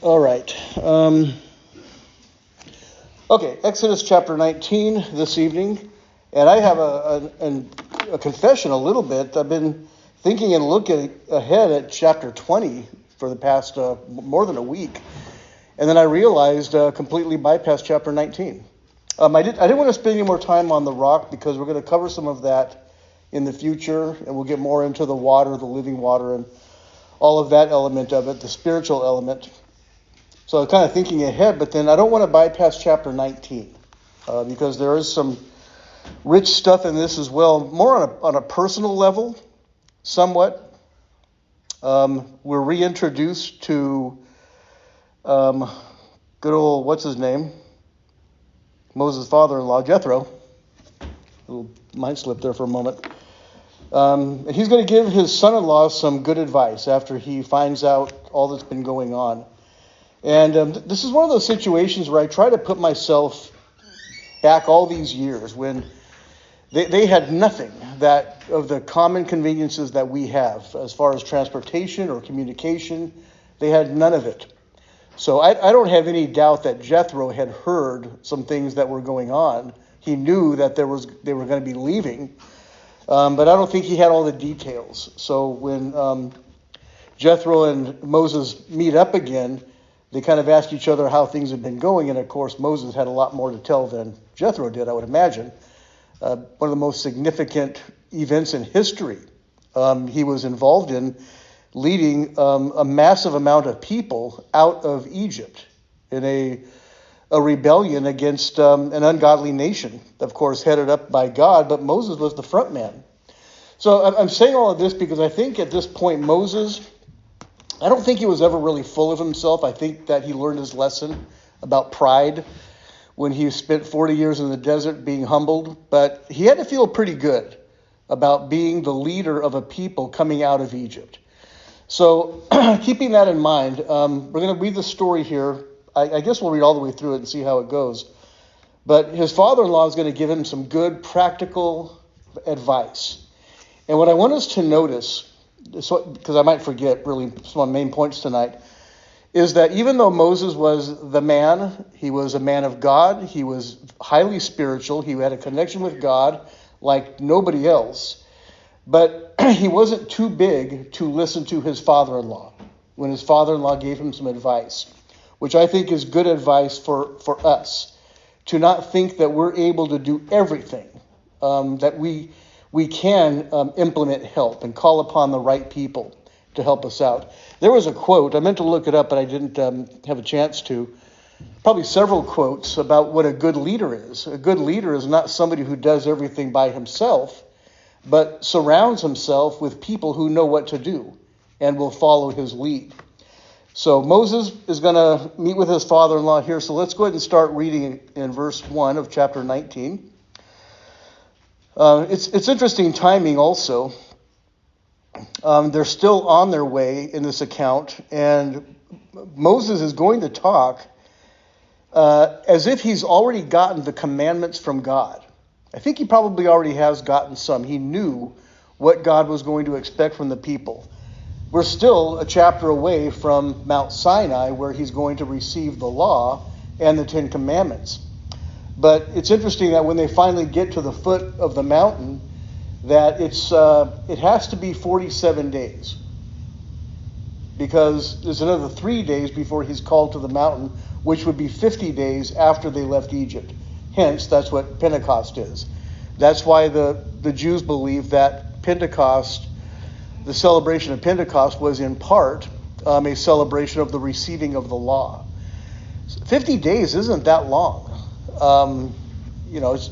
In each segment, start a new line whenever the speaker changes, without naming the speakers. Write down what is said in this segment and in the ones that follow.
All right. Okay, Exodus chapter 19 this evening. And I have a confession a little bit. I've been thinking and looking ahead at chapter 20 for the past more than a week. And then I realized completely bypassed chapter 19. I didn't want to spend any more time on the rock because we're going to cover some of that in the future. And we'll get more into the water, the living water, and all of that element of it, the spiritual element. So I'm kind of thinking ahead, but then I don't want to bypass chapter 19 because there is some rich stuff in this as well, more on a personal level, somewhat. We're reintroduced to good old, what's his name? Moses' father-in-law, Jethro. Little mind slip there for a moment. And he's going to give his son-in-law some good advice after he finds out all that's been going on. And this is one of those situations where I try to put myself back all these years when they had nothing that of the common conveniences that we have as far as transportation or communication. They had none of it. So I don't have any doubt that Jethro had heard some things that were going on. He knew that they were going to be leaving, but I don't think he had all the details. So when Jethro and Moses meet up again, they kind of ask each other how things have been going. And of course, Moses had a lot more to tell than Jethro did, I would imagine. One of the most significant events in history. He was involved in leading a massive amount of people out of Egypt in a rebellion against an ungodly nation, of course, headed up by God, but Moses was the front man. So I'm saying all of this because I think at this point, Moses, I don't think he was ever really full of himself. I think that he learned his lesson about pride when he spent 40 years in the desert being humbled. But he had to feel pretty good about being the leader of a people coming out of Egypt. So keeping that in mind, we're going to read the story here. I guess we'll read all the way through it and see how it goes. But his father-in-law is going to give him some good practical advice. And what I want us to notice, because I might forget really some of my main points tonight, is that even though Moses was the man, he was a man of God, he was highly spiritual, he had a connection with God like nobody else, but he wasn't too big to listen to his father-in-law when his father-in-law gave him some advice, which I think is good advice for us, to not think that we're able to do everything, that we can implement help and call upon the right people to help us out. There was a quote, I meant to look it up, but I didn't have a chance to. Probably several quotes about what a good leader is. A good leader is not somebody who does everything by himself, but surrounds himself with people who know what to do and will follow his lead. So Moses is going to meet with his father-in-law here. So let's go ahead and start reading in verse 1 of chapter 19. It's interesting timing also. They're still on their way in this account, and Moses is going to talk as if he's already gotten the commandments from God. I think he probably already has gotten some. He knew what God was going to expect from the people. We're still a chapter away from Mount Sinai, where he's going to receive the law and the Ten Commandments. But it's interesting that when they finally get to the foot of the mountain, that it has to be 47 days. Because there's another 3 days before he's called to the mountain, which would be 50 days after they left Egypt. Hence, that's what Pentecost is. That's why the Jews believe that Pentecost, the celebration of Pentecost, was in part a celebration of the receiving of the law. 50 days isn't that long. It's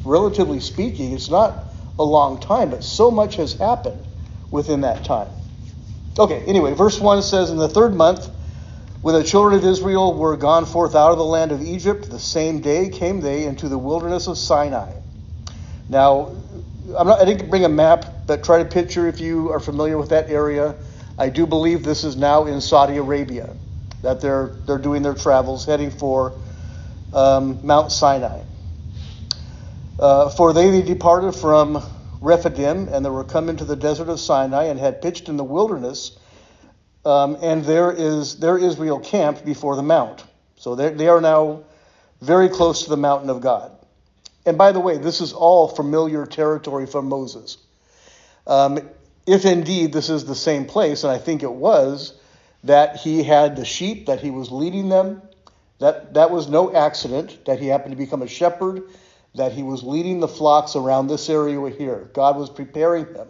relatively speaking, it's not a long time, but so much has happened within that time. Okay, anyway, verse 1 says, in the 3rd month, when the children of Israel were gone forth out of the land of Egypt, the same day came they into the wilderness of Sinai. Now, I didn't bring a map, but try to picture if you are familiar with that area. I do believe this is now in Saudi Arabia, that they're doing their travels, heading for Mount Sinai. For they departed from Rephidim, and they were come into the desert of Sinai, and had pitched in the wilderness and there Israel camped before the mount. So they are now very close to the mountain of God. And by the way, this is all familiar territory for Moses. If indeed this is the same place, and I think it was, that he had the sheep, that he was leading them, that was no accident, that he happened to become a shepherd, that he was leading the flocks around this area here. God was preparing him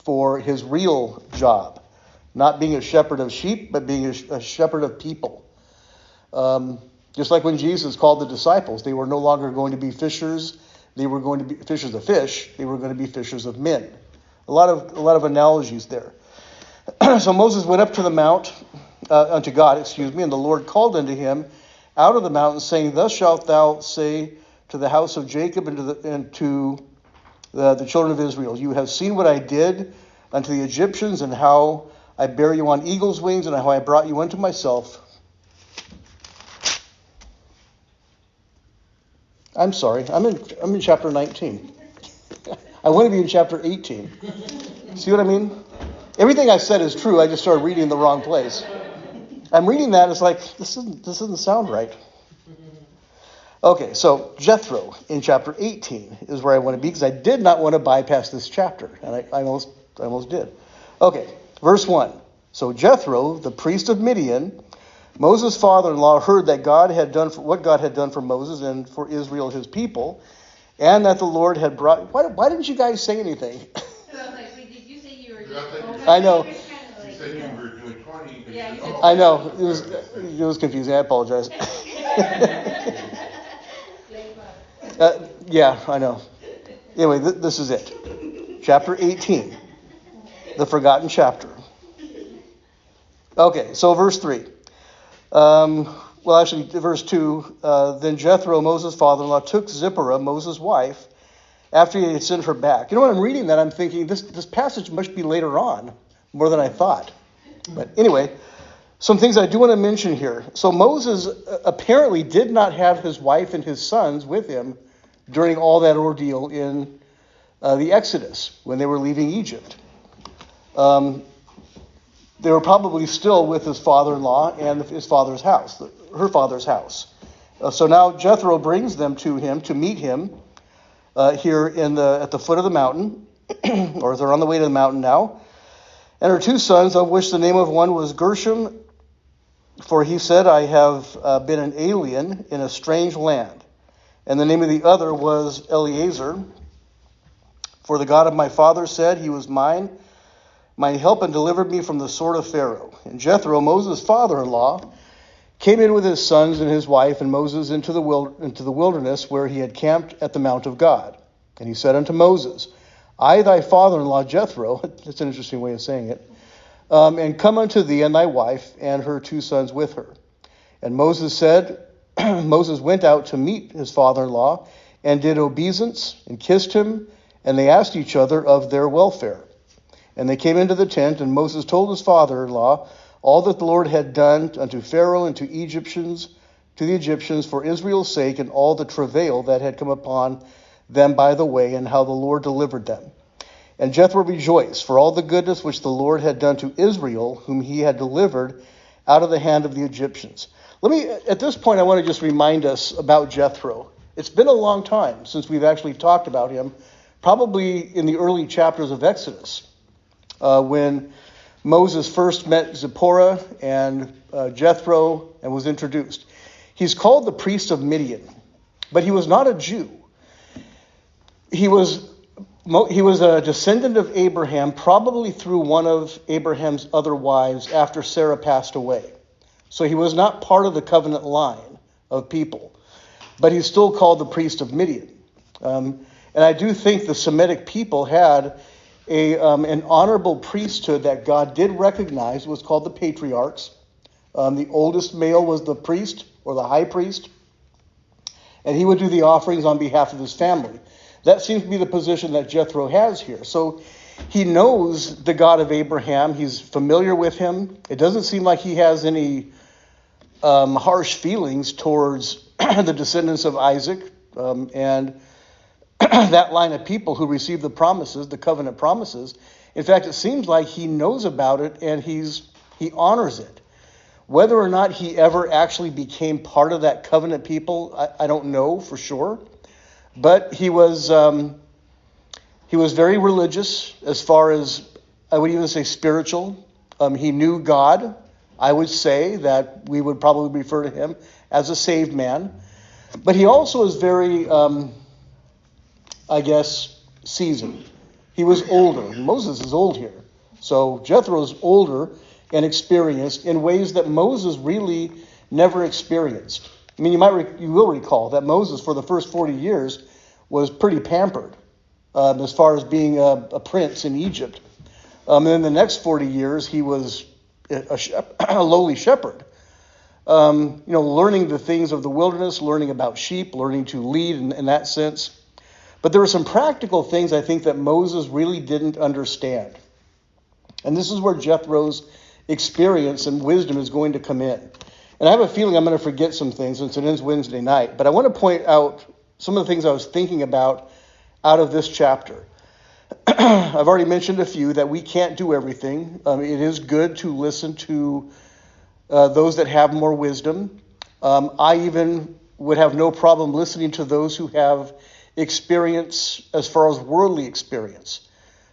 for his real job, not being a shepherd of sheep, but being a shepherd of people. Just like when Jesus called the disciples, they were no longer going to be fishers. They were going to be fishers of fish. They were going to be fishers of men. A lot of analogies there. So Moses went up to the mount, unto God, and the Lord called unto him out of the mountain, saying, Thus shalt thou say to the house of Jacob and to the children of Israel, You have seen what I did unto the Egyptians, and how I bare you on eagle's wings, and how I brought you unto myself. I'm sorry, I'm in chapter 19. I want to be in chapter 18. See what I mean? Everything I said is true. I just started reading in the wrong place. I'm reading that. It's like, this doesn't sound right. Okay, so Jethro in chapter 18 is where I want to be, because I did not want to bypass this chapter, and I almost did. Okay, verse 1. So Jethro, the priest of Midian, Moses' father-in-law, heard that what God had done for Moses and for Israel, his people, and that the Lord had brought... Why didn't you guys say anything?
So I was like, wait, did you say you were just...
I know.
You
said you were doing 20.
Yeah, you said...
I know. It was confusing. I apologize. Yeah, I know. Anyway, this is it. Chapter 18. The forgotten chapter. Okay, so verse 3. Verse 2. Then Jethro, Moses' father-in-law, took Zipporah, Moses' wife, after he had sent her back. You know, when I'm reading that, I'm thinking, this passage must be later on, more than I thought. But anyway, some things I do want to mention here. So Moses apparently did not have his wife and his sons with him during all that ordeal in the Exodus, when they were leaving Egypt. They were probably still with his father-in-law and his father's house, her father's house. So now Jethro brings them to him to meet him here at the foot of the mountain, or they're on the way to the mountain now. And her two sons, of which the name of one was Gershom, for he said, I have been an alien in a strange land. And the name of the other was Eleazar, for the God of my father said, He was mine help, and delivered me from the sword of Pharaoh. And Jethro, Moses' father-in-law, came in with his sons and his wife and Moses into the wilderness, where he had camped at the mount of God. And he said unto Moses, I, thy father-in-law Jethro, that's an interesting way of saying it, and come unto thee and thy wife and her two sons with her. And Moses went out to meet his father-in-law, and did obeisance, and kissed him, and they asked each other of their welfare. And they came into the tent, and Moses told his father-in-law all that the Lord had done unto Pharaoh and to the Egyptians for Israel's sake, and all the travail that had come upon them by the way, and how the Lord delivered them. And Jethro rejoiced for all the goodness which the Lord had done to Israel, whom he had delivered out of the hand of the Egyptians. At this point, I want to just remind us about Jethro. It's been a long time since we've actually talked about him, probably in the early chapters of Exodus, when Moses first met Zipporah and Jethro and was introduced. He's called the priest of Midian, but he was not a Jew. He was a descendant of Abraham, probably through one of Abraham's other wives after Sarah passed away. So he was not part of the covenant line of people, but he's still called the priest of Midian. And I do think the Semitic people had an honorable priesthood that God did recognize. It was called the patriarchs. The oldest male was the priest, or the high priest, and he would do the offerings on behalf of his family. That seems to be the position that Jethro has here. So he knows the God of Abraham. He's familiar with him. It doesn't seem like he has any harsh feelings towards the descendants of Isaac and that line of people who received the promises, the covenant promises. In fact, it seems like he knows about it, and he's He honors it. Whether or not he ever actually became part of that covenant people, I don't know for sure. But he was very religious as far as, I would even say, spiritual. He knew God. I would say that we would probably refer to him as a saved man. But he also is very, seasoned. He was older. Moses is old here. So Jethro is older and experienced in ways that Moses really never experienced. I mean, you will recall that Moses, for the first 40 years, was pretty pampered as far as being a prince in Egypt. And then the next 40 years, he was a lowly shepherd. Learning the things of the wilderness, learning about sheep, learning to lead in that sense. But there were some practical things I think that Moses really didn't understand. And this is where Jethro's experience and wisdom is going to come in. And I have a feeling I'm going to forget some things since it ends Wednesday night. But I want to point out some of the things I was thinking about out of this chapter. I've already mentioned a few, that we can't do everything. It is good to listen to those that have more wisdom. I even would have no problem listening to those who have experience as far as worldly experience.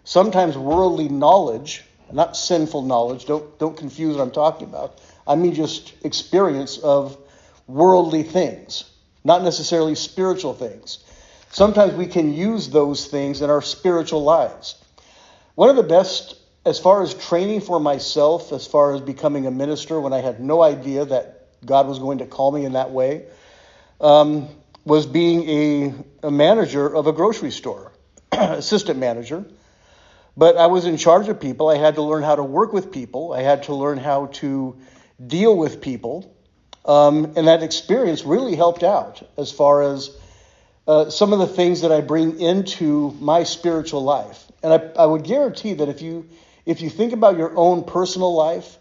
Sometimes worldly knowledge, not sinful knowledge, don't confuse what I'm talking about. I mean just experience of worldly things, not necessarily spiritual things. Sometimes we can use those things in our spiritual lives. One of the best, as far as training for myself, as far as becoming a minister, when I had no idea that God was going to call me in that way, was being a manager of a grocery store, assistant manager. But I was in charge of people. I had to learn how to work with people. I had to learn how to deal with people. And that experience really helped out as far as some of the things that I bring into my spiritual life. And I would guarantee that if you think about your own personal life,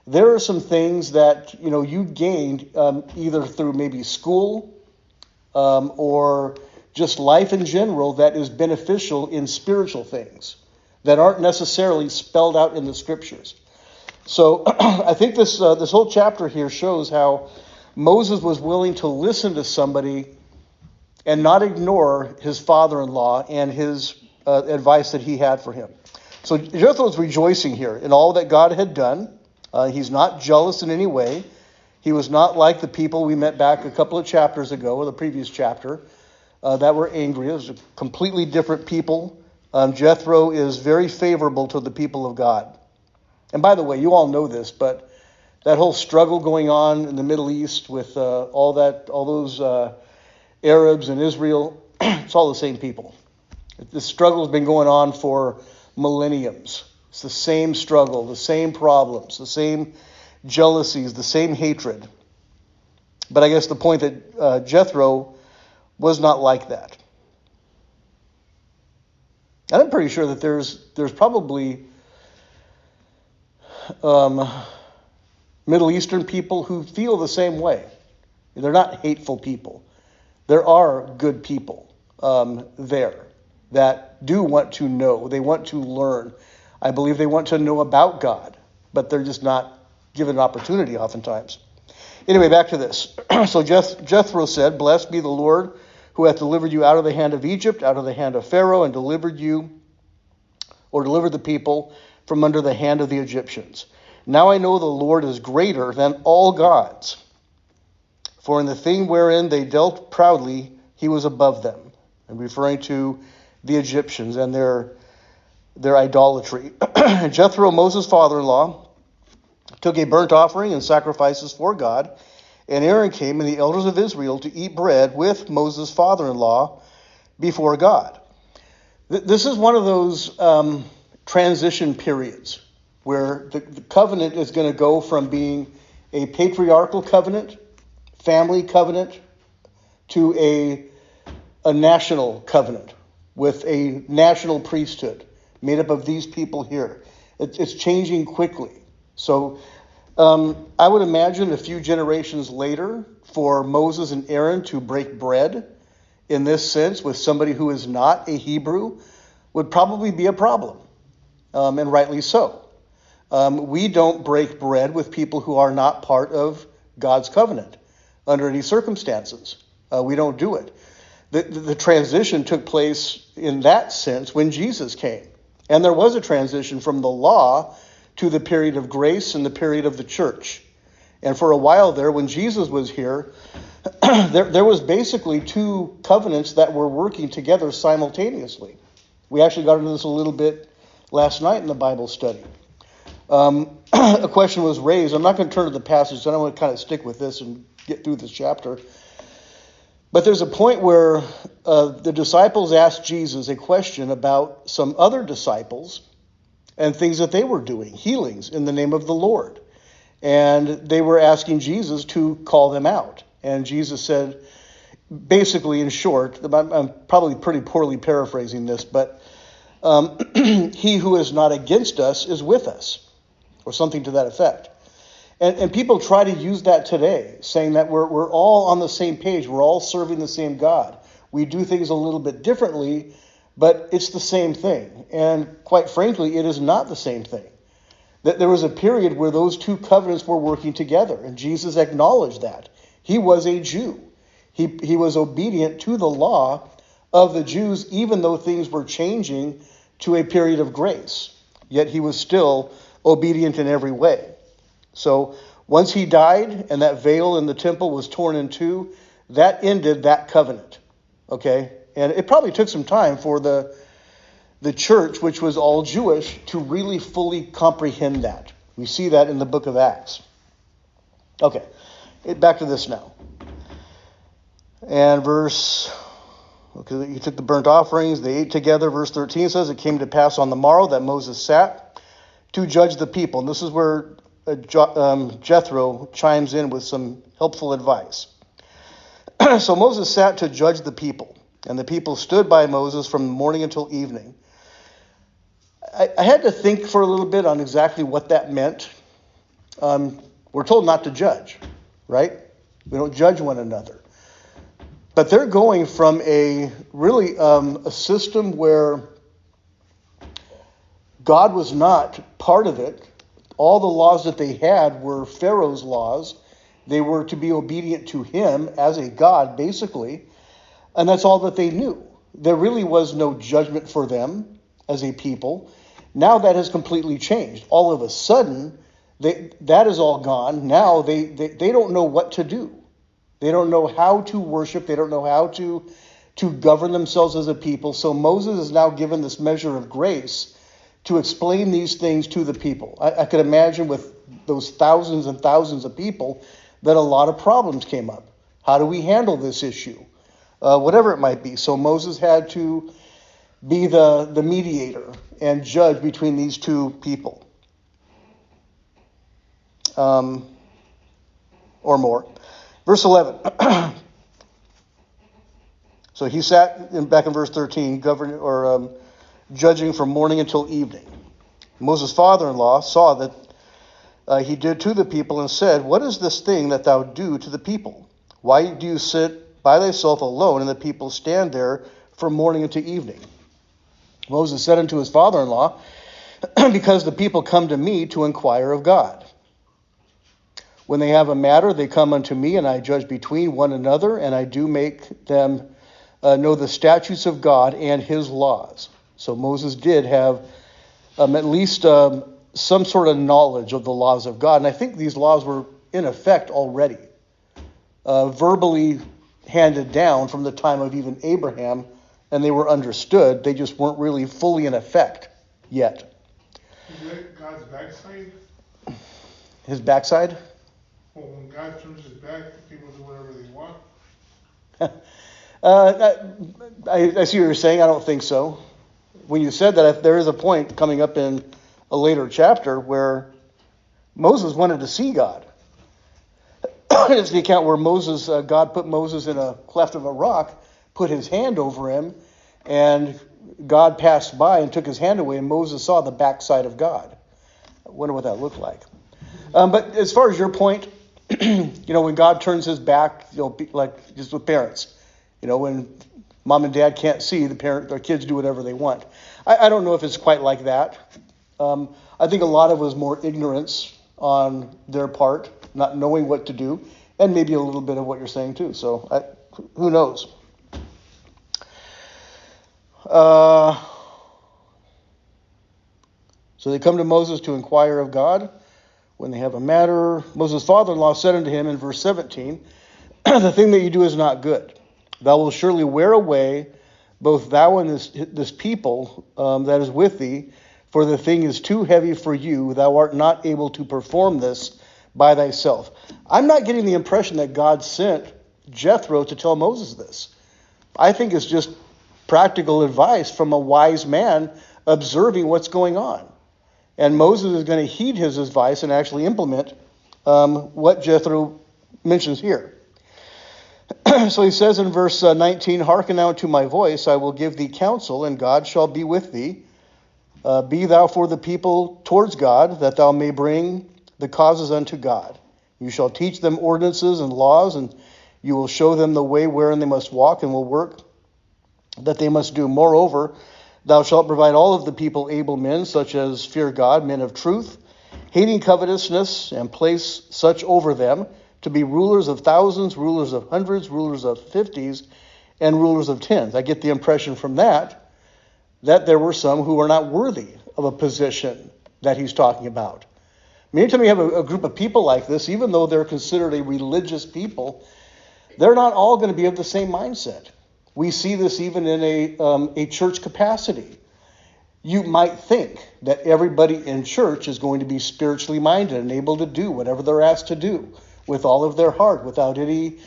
there are some things that you gained either through maybe school or just life in general that is beneficial in spiritual things that aren't necessarily spelled out in the scriptures. So I think this whole chapter here shows how Moses was willing to listen to somebody and not ignore his father-in-law and his advice that he had for him. So Jethro is rejoicing here in all that God had done. He's not jealous in any way. He was not like the people we met back a couple of chapters ago, or the previous chapter, that were angry. It was a completely different people. Jethro is very favorable to the people of God. And by the way, you all know this, but that whole struggle going on in the Middle East with all those Arabs and Israel, it's all the same people. This struggle has been going on for millenniums. It's the same struggle, the same problems, the same jealousies, the same hatred. But I guess the point that Jethro was not like that. And I'm pretty sure that there's probably Middle Eastern people who feel the same way. They're not hateful people. There are good people there that do want to know. They want to learn. I believe they want to know about God, but they're just not given an opportunity oftentimes. Anyway, back to this. So Jethro said, "Blessed be the Lord who hath delivered you out of the hand of Egypt, out of the hand of Pharaoh, and delivered the people from under the hand of the Egyptians. Now I know the Lord is greater than all gods. For in the thing wherein they dealt proudly, he was above them." And referring to the Egyptians and their idolatry. And Jethro, Moses' father-in-law, took a burnt offering and sacrifices for God. And Aaron came and the elders of Israel to eat bread with Moses' father-in-law before God. This is one of those transition periods where the covenant is going to go from being a patriarchal covenant, family covenant, to a national covenant with a national priesthood made up of these people here. It's changing quickly. So I would imagine a few generations later for Moses and Aaron to break bread in this sense with somebody who is not a Hebrew would probably be a problem, and rightly so. We don't break bread with people who are not part of God's covenant under any circumstances. We don't do it. The transition took place in that sense when Jesus came. And there was a transition from the law to the period of grace and the period of the church. And for a while there, when Jesus was here, there was basically two covenants that were working together simultaneously. We actually got into this a little bit last night in the Bible study. A question was raised. I'm not going to turn to the passage, so I want to kind of stick with this and get through this chapter. But there's a point where the disciples asked Jesus a question about some other disciples and things that they were doing, healings in the name of the Lord. And they were asking Jesus to call them out. And Jesus said, basically in short, I'm probably pretty poorly paraphrasing this, but he who is not against us is with us, or something to that effect. And people try to use that today, saying that we're all on the same page. We're all serving the same God. We do things a little bit differently, but it's the same thing. And quite frankly, it is not the same thing. That there was a period where those two covenants were working together, and Jesus acknowledged that. He was a Jew. He was obedient to the law of the Jews, even though things were changing to a period of grace. Yet he was still obedient in every way. So once he died and that veil in the temple was torn in two, that ended that covenant. Okay? And it probably took some time for the church, which was all Jewish, to really fully comprehend that. We see that in the book of Acts. Okay, back to this now. And he took the burnt offerings, they ate together. Verse 13 says, it came to pass on the morrow that Moses sat to judge the people. And this is where Jethro chimes in with some helpful advice. So Moses sat to judge the people, and the people stood by Moses from morning until evening. I had to think for a little bit on exactly what that meant. We're told not to judge, right? We don't judge one another. But they're going from a system where God was not part of it. All the laws that they had were Pharaoh's laws. They were to be obedient to him as a God, basically. And that's all that they knew. There really was no judgment for them as a people. Now that has completely changed. All of a sudden, that is all gone. Now they don't know what to do. They don't know how to worship. They don't know how to govern themselves as a people. So Moses is now given this measure of grace to explain these things to the people. I could imagine with those thousands and thousands of people that a lot of problems came up. How do we handle this issue? Whatever it might be. So Moses had to be the mediator and judge between these two people. Or more. Verse 11. So he sat back in verse 13, judging from morning until evening. Moses' father-in-law saw that he did to the people and said, what is this thing that thou do to the people? Why do you sit by thyself alone, and the people stand there from morning until evening? Moses said unto his father-in-law, because the people come to me to inquire of God. When they have a matter, they come unto me, and I judge between one another, and I do make them know the statutes of God and his laws. So Moses did have at least some sort of knowledge of the laws of God. And I think these laws were in effect already, verbally handed down from the time of even Abraham, and they were understood. They just weren't really fully in effect yet.
Is that God's backside?
His backside?
Well, when God turns his back, the people do whatever they want.
I see what you're saying. I don't think so. When you said that, there is a point coming up in a later chapter where Moses wanted to see God. It's the account where God put Moses in a cleft of a rock, put his hand over him, and God passed by and took his hand away, and Moses saw the backside of God. I wonder what that looked like. But as far as your point, when God turns his back, like just with parents, when mom and dad can't see, their kids do whatever they want. I don't know if it's quite like that. I think a lot of it was more ignorance on their part, not knowing what to do, and maybe a little bit of what you're saying too. So who knows? So they come to Moses to inquire of God when they have a matter. Moses' father-in-law said unto him in verse 17, the thing that you do is not good. Thou wilt surely wear away both thou and this people that is with thee, for the thing is too heavy for you. Thou art not able to perform this by thyself. I'm not getting the impression that God sent Jethro to tell Moses this. I think it's just practical advice from a wise man observing what's going on. And Moses is going to heed his advice and actually implement what Jethro mentions here. So he says in verse 19, hearken now to my voice, I will give thee counsel, and God shall be with thee. Be thou for the people towards God, that thou may bring the causes unto God. You shall teach them ordinances and laws, and you will show them the way wherein they must walk, and will work that they must do. Moreover, thou shalt provide all of the people able men, such as fear God, men of truth, hating covetousness, and place such over them to be rulers of thousands, rulers of hundreds, rulers of 50s, and rulers of 10s. I get the impression from that there were some who were not worthy of a position that he's talking about. Anytime you have a group of people like this, even though they're considered a religious people, they're not all going to be of the same mindset. We see this even in a church capacity. You might think that everybody in church is going to be spiritually minded and able to do whatever they're asked to do with all of their heart, without any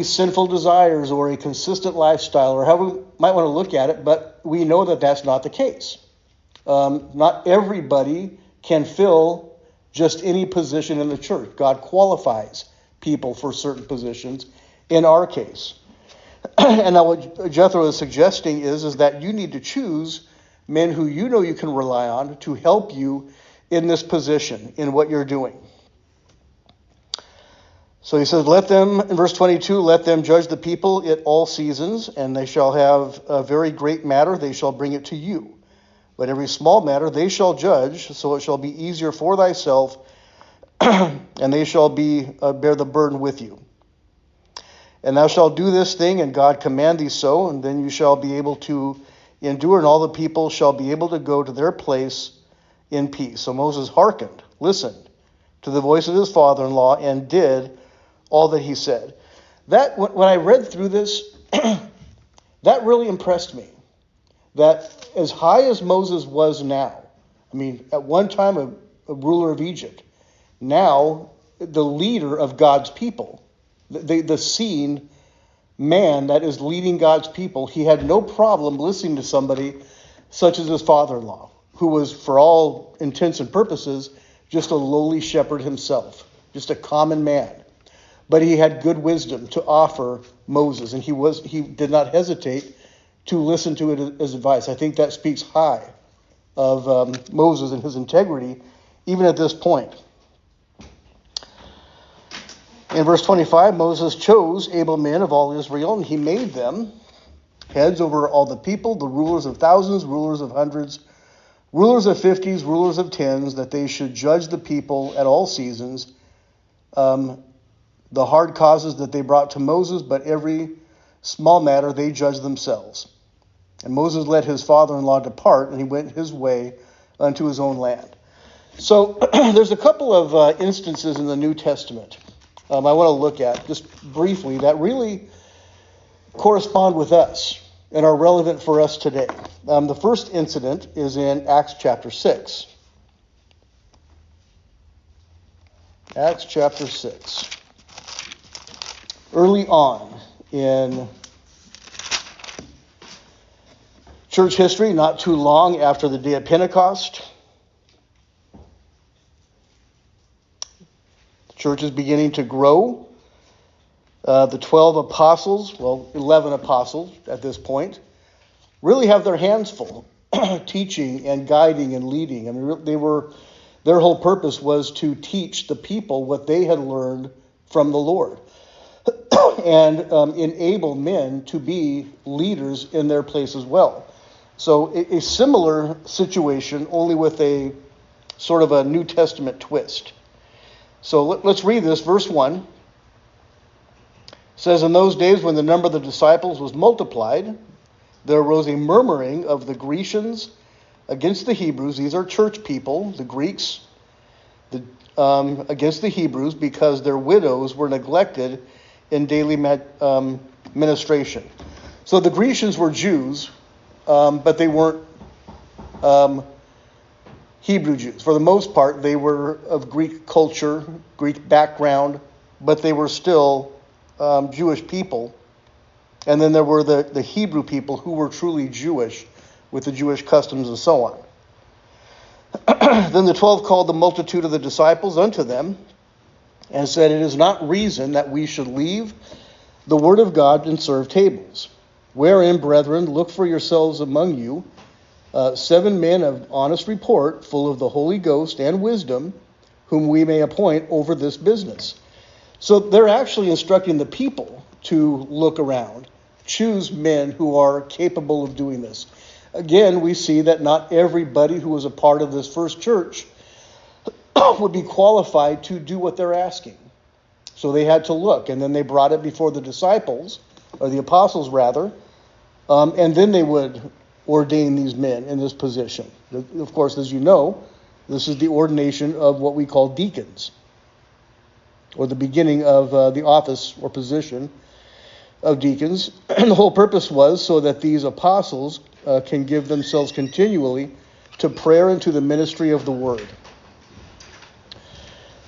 sinful desires or a consistent lifestyle, or however we might want to look at it, but we know that that's not the case. Not everybody can fill just any position in the church. God qualifies people for certain positions in our case. And now what Jethro is suggesting is that you need to choose men who you know you can rely on to help you in this position, in what you're doing. So he says, let them, in verse 22, let them judge the people at all seasons, and they shall have a very great matter, they shall bring it to you. But every small matter they shall judge, so it shall be easier for thyself, and they shall bear the burden with you. And thou shalt do this thing, and God command thee so, and then you shall be able to endure, and all the people shall be able to go to their place in peace. So Moses hearkened, listened to the voice of his father-in-law, and did all that he said. That, when I read through this, that really impressed me. That as high as Moses was now, I mean, at one time a ruler of Egypt, now the leader of God's people, the seen man that is leading God's people, he had no problem listening to somebody such as his father-in-law, who was, for all intents and purposes, just a lowly shepherd himself, just a common man. But he had good wisdom to offer Moses, and he did not hesitate to listen to his advice. I think that speaks high of Moses and his integrity, even at this point. In verse 25, Moses chose able men of all Israel, and he made them heads over all the people, the rulers of thousands, rulers of hundreds, rulers of 50s, rulers of 10s, that they should judge the people at all seasons, the hard causes that they brought to Moses, but every small matter they judged themselves. And Moses let his father-in-law depart, and he went his way unto his own land. So there's a couple of instances in the New Testament I want to look at just briefly that really correspond with us and are relevant for us today. The first incident is in Acts chapter 6. Acts chapter 6. Early on in church history, not too long after the day of Pentecost, the church is beginning to grow. The 12 apostles, 11 apostles at this point, really have their hands full teaching and guiding and leading. I mean, their whole purpose was to teach the people what they had learned from the Lord and enable men to be leaders in their place as well. So a similar situation, only with a sort of a New Testament twist. So let's read this. Verse 1 says, "In those days when the number of the disciples was multiplied, there arose a murmuring of the Grecians against the Hebrews." These are church people, the Greeks, against the Hebrews, because their widows were neglected in daily ministration. So the Grecians were Jews, but they weren't Hebrew Jews. For the most part, they were of Greek culture, Greek background, but they were still Jewish people. And then there were the Hebrew people who were truly Jewish, with the Jewish customs and so on. Then the 12 called the multitude of the disciples unto them, and said, "It is not reason that we should leave the word of God and serve tables. Wherein, brethren, look for yourselves among you 7 men of honest report, full of the Holy Ghost and wisdom, whom we may appoint over this business." So they're actually instructing the people to look around, choose men who are capable of doing this. Again, we see that not everybody who was a part of this first church would be qualified to do what they're asking. So they had to look, and then they brought it before the disciples, or the apostles rather, and then they would ordain these men in this position. Of course, as you know, this is the ordination of what we call deacons, or the beginning of the office or position of deacons. And the whole purpose was so that these apostles can give themselves continually to prayer and to the ministry of the word.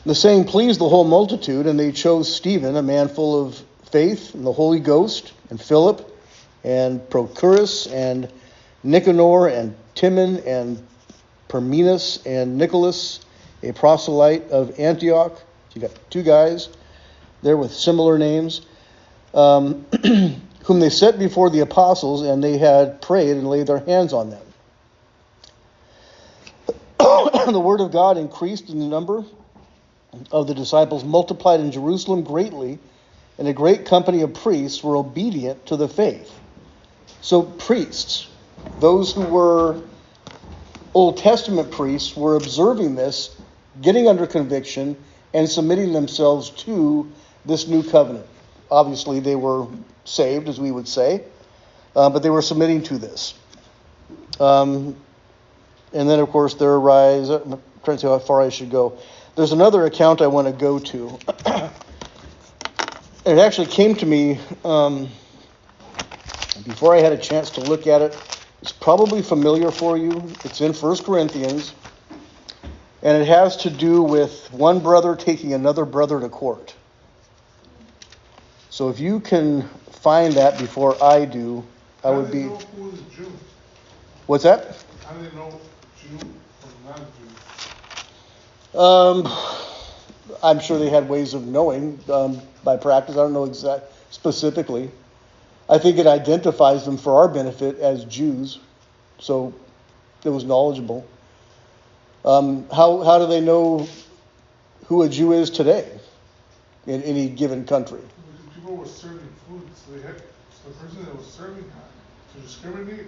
The saying pleased the whole multitude, and they chose Stephen, a man full of faith and the Holy Ghost, and Philip, and Prochorus, and Nicanor, and Timon, and Parmenas, and Nicholas, a proselyte of Antioch. So you got 2 guys there with similar names, whom they set before the apostles, and they had prayed and laid their hands on them. The word of God increased in the number of the disciples, multiplied in Jerusalem greatly, and a great company of priests were obedient to the faith. So priests, those who were Old Testament priests, were observing this, getting under conviction, and submitting themselves to this new covenant. Obviously, they were saved, as we would say, but they were submitting to this. And then, of course, there arise, I'm trying to see how far I should go. There's another account I want to go to. It actually came to me before I had a chance to look at it. It's probably familiar for you. It's in 1 Corinthians, and it has to do with one brother taking another brother to court. So if you can find that before I do, I would be...
How do they know who is Jew?
What's that?
How do they know Jew from non-Jew?
I'm sure they had ways of knowing by practice. I don't know specifically. I think it identifies them for our benefit as Jews, so it was knowledgeable. How do they know who a Jew is today in any given country?
Because people were serving food, so the person that was serving had to discriminate.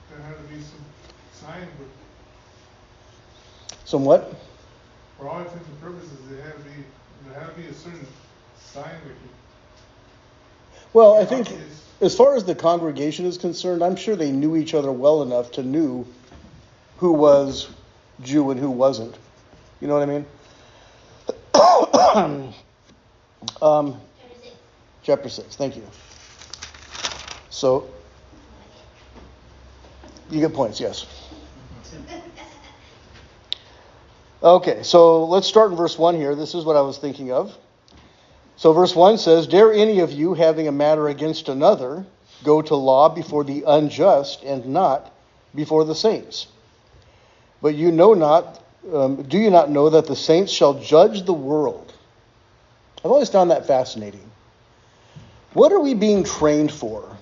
There had to be some sign, but
Somewhat?
for all intents and purposes, there had to be a certain sign that
Well, I think as far as the congregation is concerned, I'm sure they knew each other well enough to know who was Jew and who wasn't. You know what I mean? Chapter 6, thank you. So, you get points, yes. Okay, so let's start in verse 1 here. This is what I was thinking of. So verse 1 says, "Dare any of you, having a matter against another, go to law before the unjust and not before the saints? But you know not, do you not know that the saints shall judge the world?" I've always found that fascinating. What are we being trained for?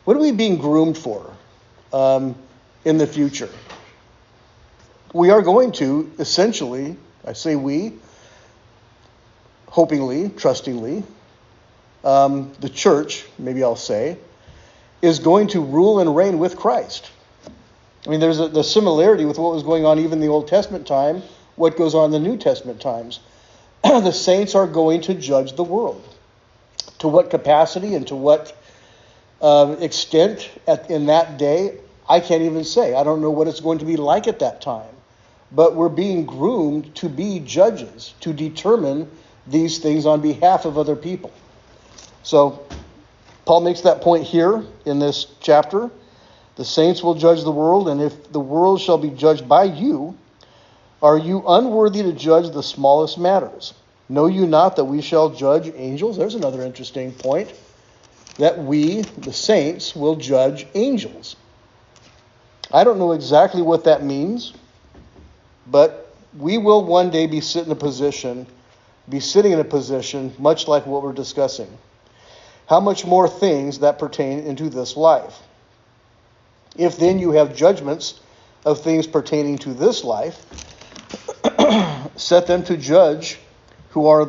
What are we being groomed for in the future? We are going to, essentially, I say we, hopingly, trustingly, the church, maybe I'll say, is going to rule and reign with Christ. I mean, there's the similarity with what was going on even in the Old Testament time, what goes on in the New Testament times. The saints are going to judge the world. To what capacity and to what extent in that day, I can't even say. I don't know what it's going to be like at that time. But we're being groomed to be judges, to determine these things on behalf of other people. So Paul makes that point here in this chapter. The saints will judge the world, and if the world shall be judged by you, are you unworthy to judge the smallest matters? Know you not that we shall judge angels? There's another interesting point. That we, the saints, will judge angels. I don't know exactly what that means, but we will one day be sitting in a position much like what we're discussing. How much more things that pertain into this life? If then you have judgments of things pertaining to this life, set them to judge who are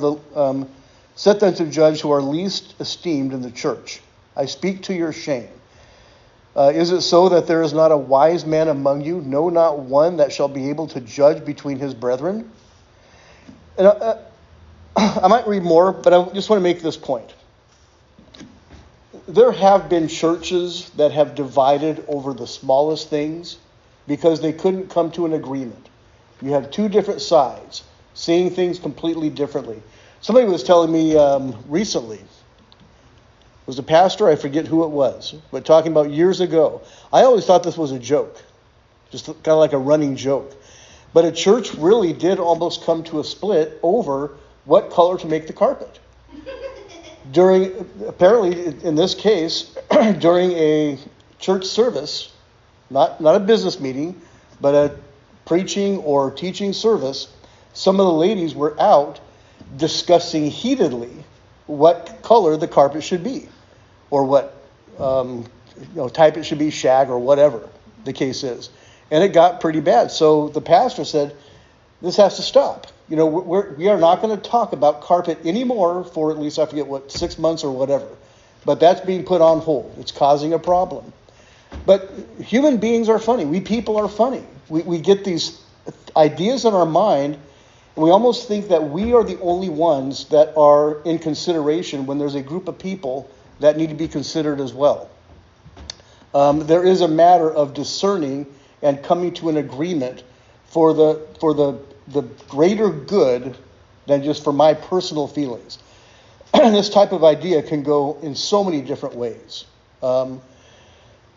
least esteemed in the church. I speak to your shame. Is it so that there is not a wise man among you, no, not one, that shall be able to judge between his brethren? And I might read more, but I just want to make this point. There have been churches that have divided over the smallest things because they couldn't come to an agreement. You have two different sides, seeing things completely differently. Somebody was telling me recently, it was a pastor, I forget who it was, but talking about years ago. I always thought this was a joke, just kind of like a running joke. But a church really did almost come to a split over what color to make the carpet. Apparently, in this case, during a church service, not a business meeting, but a preaching or teaching service, some of the ladies were out discussing heatedly what color the carpet should be, or what type it should be, shag or whatever the case is. And it got pretty bad. So the pastor said, this has to stop. We are not going to talk about carpet anymore for at least, I forget 6 months or whatever. But that's being put on hold. It's causing a problem. But human beings are funny. We people are funny. We get these ideas in our mind, and we almost think that we are the only ones that are in consideration when there's a group of people that need to be considered as well. There is a matter of discerning and coming to an agreement for the greater good than just for my personal feelings. This type of idea can go in so many different ways.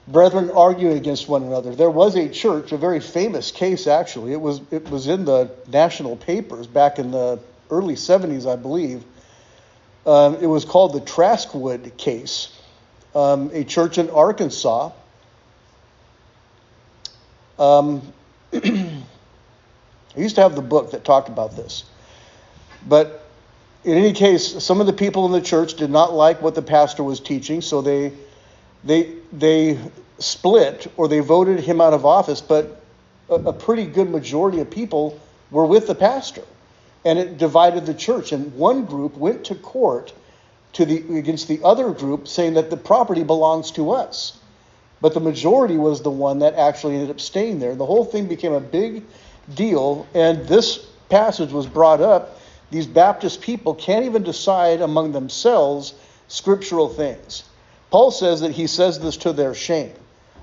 Brethren arguing against one another. There was a church, a very famous case actually. It was in the national papers back in the early 70s, I believe. It was called the Traskwood case. A church in Arkansas. I used to have the book that talked about this. But in any case, some of the people in the church did not like what the pastor was teaching, so they split, or they voted him out of office, but a pretty good majority of people were with the pastor. And it divided the church. And one group went to court against the other group, saying that the property belongs to us. But the majority was the one that actually ended up staying there. The whole thing became a big deal, and this passage was brought up. These Baptist people can't even decide among themselves scriptural things. Paul says that he says this to their shame.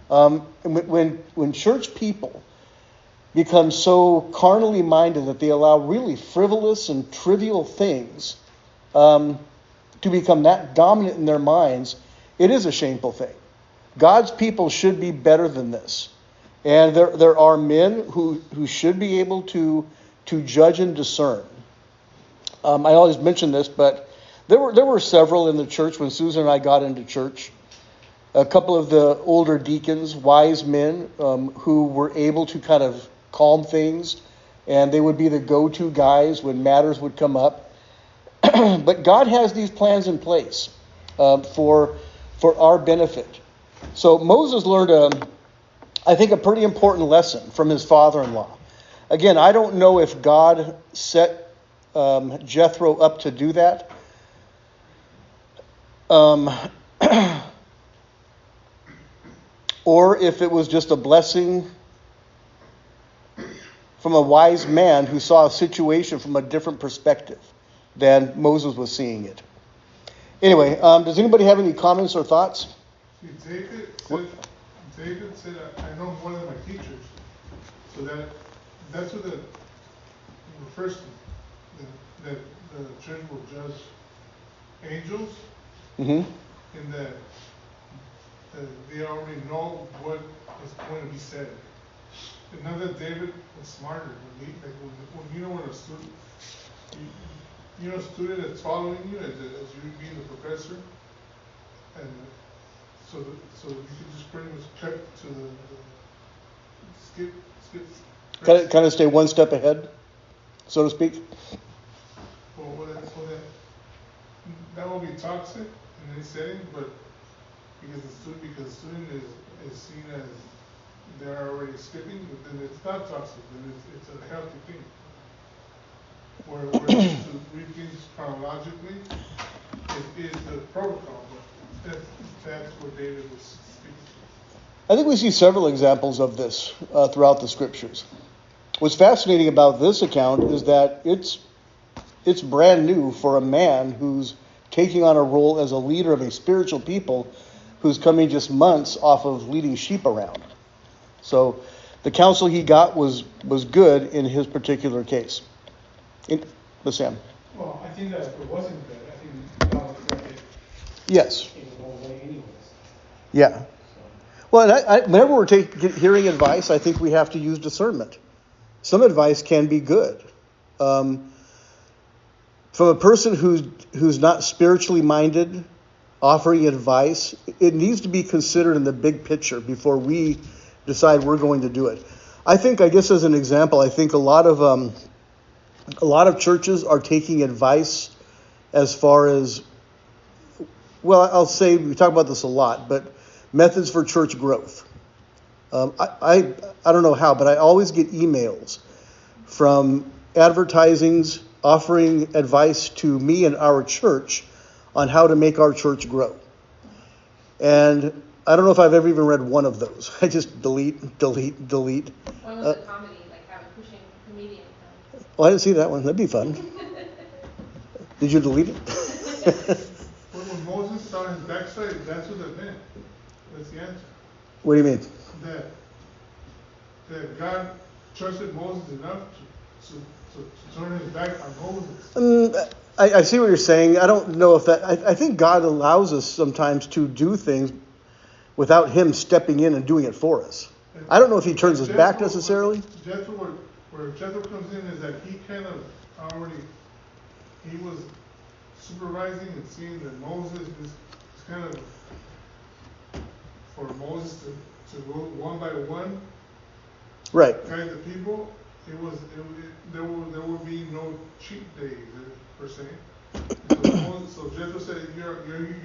When church people become so carnally minded that they allow really frivolous and trivial things to become that dominant in their minds, it is a shameful thing. God's people should be better than this. And there are men who should be able to judge and discern. I always mention this, but there were several in the church when Susan and I got into church. A couple of the older deacons, wise men, who were able to kind of calm things, and they would be the go-to guys when matters would come up. But God has these plans in place for our benefit. So Moses learned I think a pretty important lesson from his father-in-law. Again, I don't know if God set Jethro up to do that. or if it was just a blessing from a wise man who saw a situation from a different perspective than Moses was seeing it. Anyway, does anybody have any comments or thoughts?
See, David said, I know more than my teachers. So that's what the refers to, that the church will judge angels,
Mm-hmm.
in that they already know what is going to be said. And not that David was smarter. When you know when a student, you know a student that's following you as you being the professor, and so you can just pretty much cut to the skip.
Kind of stay one step ahead, so to speak.
Well, that will be toxic in any setting, but because the student is seen as they're already skipping, but then it's not toxic, then it's a healthy thing. Where just to read things chronologically is the protocol, but that's what David was speaking to.
I think we see several examples of this throughout the scriptures. What's fascinating about this account is that it's brand new for a man who's taking on a role as a leader of a spiritual people who's coming just months off of leading sheep around. So the counsel he got was good in his particular case. Sam?
Well, I think that it wasn't good. I think God corrected
Yes.
in the whole way anyways.
Yeah. Well, and whenever we're hearing advice, I think we have to use discernment. Some advice can be good. From a person who's not spiritually minded, offering advice, it needs to be considered in the big picture before we decide we're going to do it. I guess as an example, I think a lot of churches are taking advice as far as, well, I'll say, we talk about this a lot, but methods for church growth. I don't know how, but I always get emails from advertisings offering advice to me and our church on how to make our church grow. And I don't know if I've ever even read one of those. I just delete.
One was a comedy, like having pushing comedian.
Oh, I didn't see that one. That'd be fun. Did you delete it?
When Moses saw his backside, that's what it meant. That's the answer.
What do you mean?
That God trusted Moses enough to turn his back on Moses.
I see what you're saying. I don't know if that... I think God allows us sometimes to do things without him stepping in and doing it for us. I don't know if he turns his back necessarily.
Where Jethro comes in is that he kind of already... He was supervising and seeing that Moses is kind of... For Moses to go one by one,
Right.
guide the people, there will be no cheat days per se. So Jethro said, you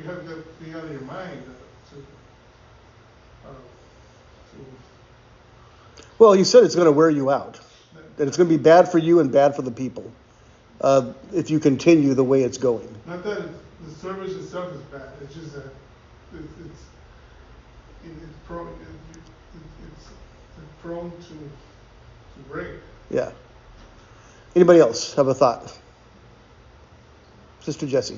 have to be out of your mind
Well, he said it's going to wear you out. That it's going to be bad for you and bad for the people if you continue the way it's going.
Not that the service itself is bad. It's just that it's prone to break.
Yeah. Anybody else have a thought? Sister Jessie.